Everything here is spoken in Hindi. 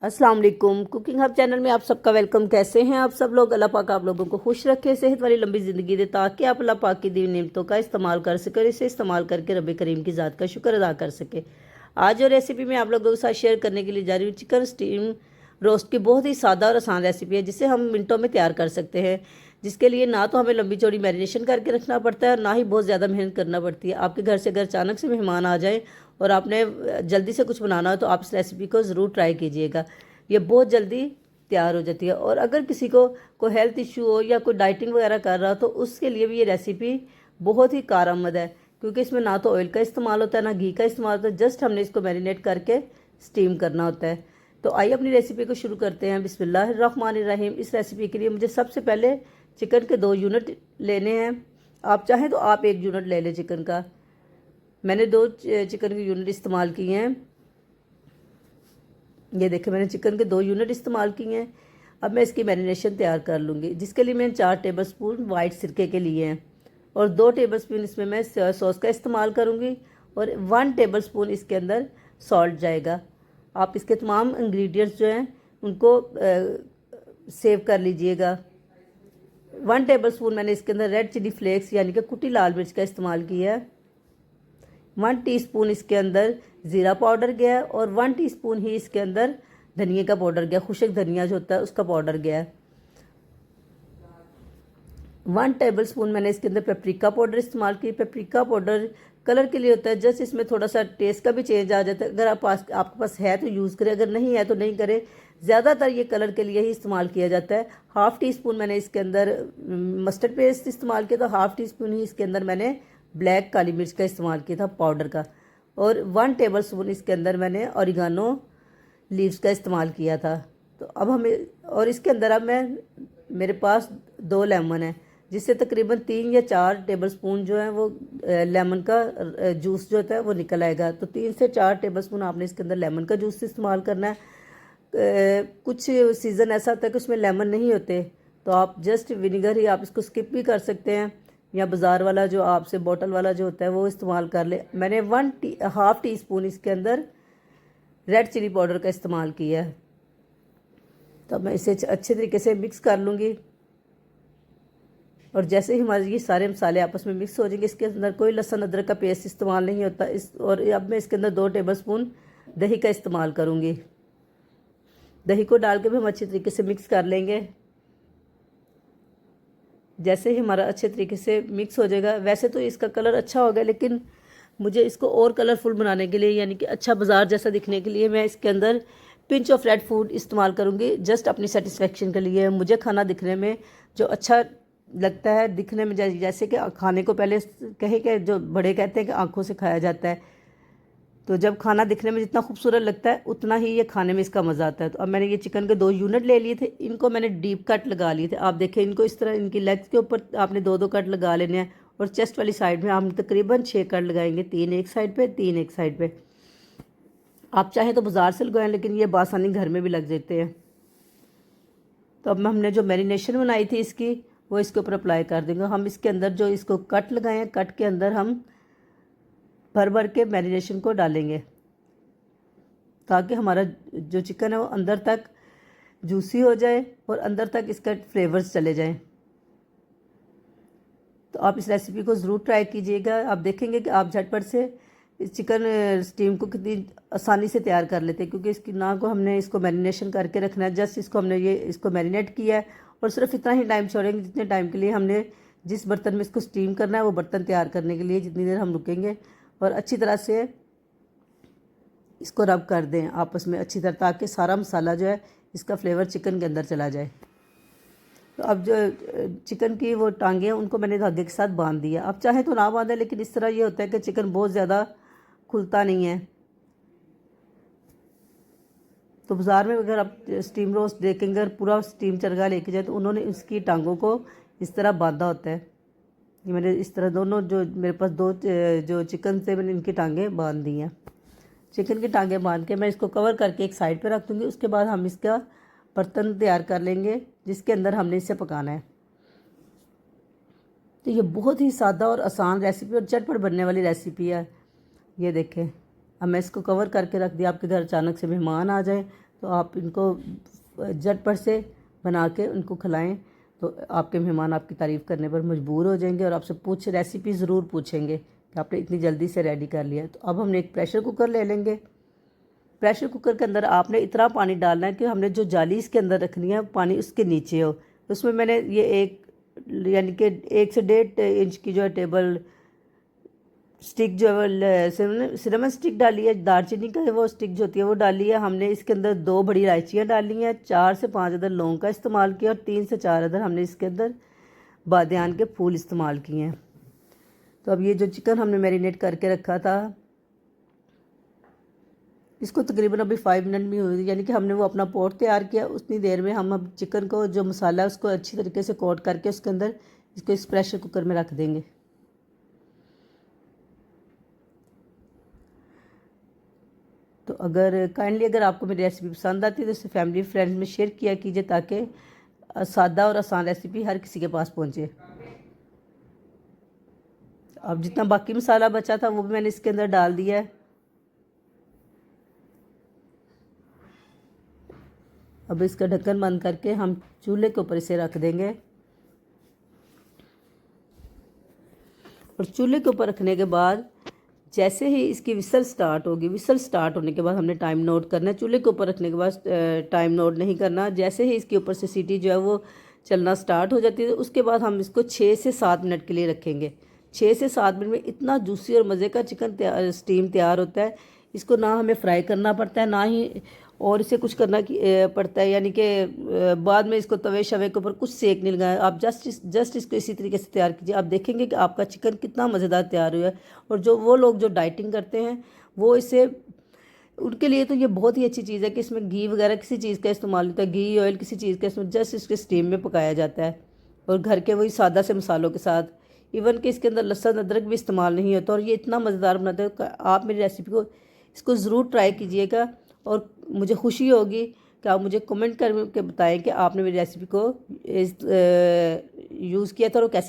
अस्सलाम वालेकुम। कुकिंग हब चैनल में आप सबका वेलकम। कैसे हैं आप सब लोग? अल्लाह पाक आप लोगों को खुश रखे, सेहत वाली लंबी ज़िंदगी दे, ताकि आप अल्लाह पाक की दी नेमतों का इस्तेमाल कर सकें और इसे इस्तेमाल करके रब करीम की ज़ात का शुक्र अदा कर सके। आज जो रेसिपी मैं आप लोगों के साथ शेयर करने के लिए जा रही हूँ, चिकन स्टीम रोस्ट की बहुत ही सादा और आसान रेसिपी है, जिसे हम मिनटों में तैयार कर सकते हैं। जिसके लिए ना तो हमें लंबी चौड़ी मैरिनेशन करके रखना पड़ता है और ना ही बहुत ज़्यादा मेहनत करना पड़ती है। आपके घर से अगर अचानक से मेहमान आ जाए और आपने जल्दी से कुछ बनाना हो तो आप इस रेसिपी को ज़रूर ट्राई कीजिएगा। ये बहुत जल्दी तैयार हो जाती है। और अगर किसी को कोई हेल्थ इशू हो या कोई डाइटिंग वगैरह कर रहा हो तो उसके लिए भी ये रेसिपी बहुत ही कारआमद है, क्योंकि इसमें ना तो ऑयल का इस्तेमाल होता है ना घी का इस्तेमाल होता है। जस्ट हमने इसको मैरिनेट करके स्टीम करना होता है। तो आइए अपनी रेसिपी को शुरू करते हैं। बिस्मिल्लाहिर्रहमानिर्रहीम। इस रेसिपी के लिए मुझे सबसे पहले चिकन के 2 यूनिट लेने हैं। आप चाहें तो आप 1 यूनिट ले लें चिकन का। मैंने 2 चिकन के यूनिट इस्तेमाल किए हैं। ये देखें, मैंने चिकन के 2 यूनिट इस्तेमाल किए हैं। अब मैं इसकी मैरिनेशन तैयार कर लूँगी, जिसके लिए मैंने 4 टेबलस्पून वाइट सिरके के लिए हैं और 2 टेबलस्पून इसमें मैं सॉस का इस्तेमाल करूँगी और 1 टेबलस्पून इसके अंदर सॉल्ट जाएगा। आप इसके तमाम इंग्रेडिएंट्स जो हैं उनको सेव कर लीजिएगा। 1 टेबलस्पून मैंने इसके अंदर रेड चिली फ्लेक्स यानी कि कुटी लाल मिर्च का इस्तेमाल किया है। 1 टीस्पून इसके अंदर ज़ीरा पाउडर गया है और 1 टीस्पून ही इसके अंदर धनिया का पाउडर गया, खुशक धनिया जो होता है उसका पाउडर गया है। 1 टेबलस्पून मैंने इसके अंदर पेपरिका पाउडर इस्तेमाल की। पेपरिका पाउडर कलर के लिए होता है, जस्ट इसमें थोड़ा सा टेस्ट का भी चेंज आ जाता है। अगर आपके पास है तो यूज़ करें, अगर नहीं है तो नहीं करें। ज़्यादातर ये कलर के लिए ही इस्तेमाल किया जाता है। 1/2 टीस्पून मैंने इसके अंदर मस्टर्ड पेस्ट इस्तेमाल किया था। 1/2 टीस्पून ही इसके अंदर मैंने ब्लैक काली मिर्च का इस्तेमाल किया था पाउडर का। और 1 टेबलस्पून इसके अंदर मैंने ऑरिगानो लीव्स का इस्तेमाल किया था। तो अब हमें और इसके अंदर अब मेरे पास 2 लेमन है, जिससे तकरीबन 3 या 4 टेबलस्पून जो है वो लेमन का जूस जो होता है वो निकल आएगा। तो 3 से 4 टेबलस्पून आपने इसके अंदर लेमन का जूस इस्तेमाल करना है। कुछ सीज़न ऐसा होता है कि उसमें लेमन नहीं होते, तो आप जस्ट विनीगर ही आप इसको स्किप भी कर सकते हैं, या बाज़ार वाला जो आपसे बॉटल वाला जो होता है वो इस्तेमाल कर ले। मैंने 1/2 टीस्पून इसके अंदर रेड चिली पाउडर का इस्तेमाल किया है। तो मैं इसे अच्छे तरीके से मिक्स कर लूँगी। और जैसे ही हमारे ये सारे मसाले आपस में मिक्स हो जाएंगे, इसके अंदर कोई लहसुन अदरक का पेस्ट इस्तेमाल नहीं होता और अब मैं इसके अंदर 2 टेबलस्पून दही का इस्तेमाल करूँगी। दही को डाल के भी हम अच्छे तरीके से मिक्स कर लेंगे। जैसे ही हमारा अच्छे तरीके से मिक्स हो जाएगा, वैसे तो इसका कलर अच्छा हो गया, लेकिन मुझे इसको और कलरफुल बनाने के लिए, यानी कि अच्छा बाज़ार जैसा दिखने के लिए, मैं इसके अंदर पिंच ऑफ रेड फूड इस्तेमाल करूँगी, जस्ट अपनी सेटिस्फेक्शन के लिए। मुझे खाना दिखने में जो अच्छा लगता है, दिखने में जैसे कि खाने को पहले कहे कि जो बड़े कहते हैं कि आँखों से खाया जाता है, तो जब खाना दिखने में जितना खूबसूरत लगता है उतना ही ये खाने में इसका मज़ा आता है। तो अब मैंने ये चिकन के 2 यूनिट ले लिए थे, इनको मैंने डीप कट लगा लिए थे। आप देखें, इनको इस तरह इनकी लेग्स के ऊपर आपने 2-2 कट लगा लेने हैं और चेस्ट वाली साइड में हम तकरीबन 6 कट लगाएंगे, 3 एक साइड पे, 3 एक साइड पे। आप चाहें तो बाज़ार से लगवाएं, लेकिन ये बासानी घर में भी लग जाते हैं। तो अब हमने जो मैरिनेशन बनाई थी इसकी, वो इसके ऊपर अप्लाई कर देंगे। हम इसके अंदर जो इसको कट लगाए हैं, कट के अंदर हम भर भर के मैरिनेशन को डालेंगे, ताकि हमारा जो चिकन है वो अंदर तक जूसी हो जाए और अंदर तक इसका फ्लेवर्स चले जाएं। तो आप इस रेसिपी को ज़रूर ट्राई कीजिएगा। आप देखेंगे कि आप झटपट से इस चिकन स्टीम को कितनी आसानी से तैयार कर लेते हैं, क्योंकि इसकी ना को हमने इसको मैरिनेशन करके रखना है। जस्ट इसको हमने इसको मैरिनेट किया है और सिर्फ इतना ही टाइम छोड़ेंगे जितने टाइम के लिए हमने जिस बर्तन में इसको स्टीम करना है वो बर्तन तैयार करने के लिए जितनी देर हम रुकेंगे। और अच्छी तरह से इसको रब कर दें आपस में अच्छी तरह, ताकि सारा मसाला जो है इसका फ्लेवर चिकन के अंदर चला जाए। तो अब जो चिकन की वो टांगे हैं उनको मैंने धागे के साथ बांध दिया। आप चाहें तो ना बांधें, लेकिन इस तरह ये होता है कि चिकन बहुत ज़्यादा खुलता नहीं है। तो बाज़ार में अगर आप स्टीम रोस्ट देखेंगे, अगर पूरा स्टीम चरगा लेके जाए तो उन्होंने इसकी टांगों को इस तरह बांधा होता है। ये मैंने इस तरह दोनों जो मेरे पास 2 जो चिकन से मैंने इनकी टांगें बांध दी हैं। चिकन की टांगें बांध के मैं इसको कवर करके एक साइड पे रख दूँगी। उसके बाद हम इसका बर्तन तैयार कर लेंगे जिसके अंदर हमने इसे पकाना है। तो ये बहुत ही सादा और आसान रेसिपी और झटपट बनने वाली रेसिपी है। ये देखें, अब मैं इसको कवर करके रख दिया। आपके घर अचानक से मेहमान आ जाए तो आप इनको झटपट से बना के उनको खिलाएं, तो आपके मेहमान आपकी तारीफ़ करने पर मजबूर हो जाएंगे और आपसे रेसिपी ज़रूर पूछेंगे कि आपने इतनी जल्दी से रेडी कर लिया। तो अब हमने एक प्रेशर कुकर ले लेंगे। प्रेशर कुकर के अंदर आपने इतना पानी डालना है कि हमने जो जाली इसके अंदर रखनी है पानी उसके नीचे हो। तो उसमें मैंने ये एक यानी कि 1 से 1.5 इंच की जो है टेबल स्टिक जो है सिनेमन स्टिक डाली है, दालचीनी का वो स्टिक जो होती है वो डाली है हमने। इसके अंदर 2 बड़ी इलायचियाँ डाली हैं, 4 से 5 अदर लौंग का इस्तेमाल किया और 3 से 4 अदर हमने इसके अंदर बादियान के फूल इस्तेमाल किए हैं। तो अब ये जो चिकन हमने मैरिनेट करके रखा था, इसको तकरीबन अभी 5 मिनट में हुई, यानी कि हमने वो अपना पोट तैयार किया। उतनी देर में हम अब चिकन को जो मसाला है उसको अच्छी तरीके से कोट करके उसके अंदर इसको इस प्रेशर कुकर में रख देंगे। तो अगर आपको मेरी रेसिपी पसंद आती है तो इसे फैमिली फ्रेंड्स में शेयर किया कीजिए, ताकि सादा और आसान रेसिपी हर किसी के पास पहुंचे। अब जितना बाकी मसाला बचा था वो भी मैंने इसके अंदर डाल दिया है। अब इसका ढक्कन बंद करके हम चूल्हे के ऊपर इसे रख देंगे और चूल्हे के ऊपर रखने के बाद जैसे ही इसकी विसल स्टार्ट होगी, विसल स्टार्ट होने के बाद हमने टाइम नोट करना है। चूल्हे के ऊपर रखने के बाद टाइम नोट नहीं करना। जैसे ही इसके ऊपर से सीटी जो है वो चलना स्टार्ट हो जाती है, तो उसके बाद हम इसको 6 से 7 मिनट के लिए रखेंगे। 6 से 7 मिनट में इतना जूसी और मज़े का चिकन स्टीम तैयार होता है। इसको ना हमें फ्राई करना पड़ता है, ना ही और इसे कुछ करना पड़ता है, यानी कि बाद में इसको तवे शवे के ऊपर कुछ सेक नहीं लगाए। आप जस्ट इसको इसी तरीके से तैयार कीजिए, आप देखेंगे कि आपका चिकन कितना मज़ेदार तैयार हुआ है। और जो वो लोग जो डाइटिंग करते हैं वो इसे, उनके लिए तो ये बहुत ही अच्छी चीज़ है कि इसमें घी वगैरह किसी चीज़ का इस्तेमाल होता है, घी ऑयल किसी चीज़ का, इसमें जस्ट इसके स्टीम में पकाया जाता है और घर के वही सादा से मसालों के साथ। इवन कि इसके अंदर लहसुन अदरक भी इस्तेमाल नहीं होता और ये इतना मज़ेदार बनाता है। आप मेरी रेसिपी को इसको ज़रूर ट्राई कीजिएगा और मुझे खुशी होगी कि आप मुझे कमेंट करके बताएं कि आपने मेरी रेसिपी को यूज़ किया था और कैसे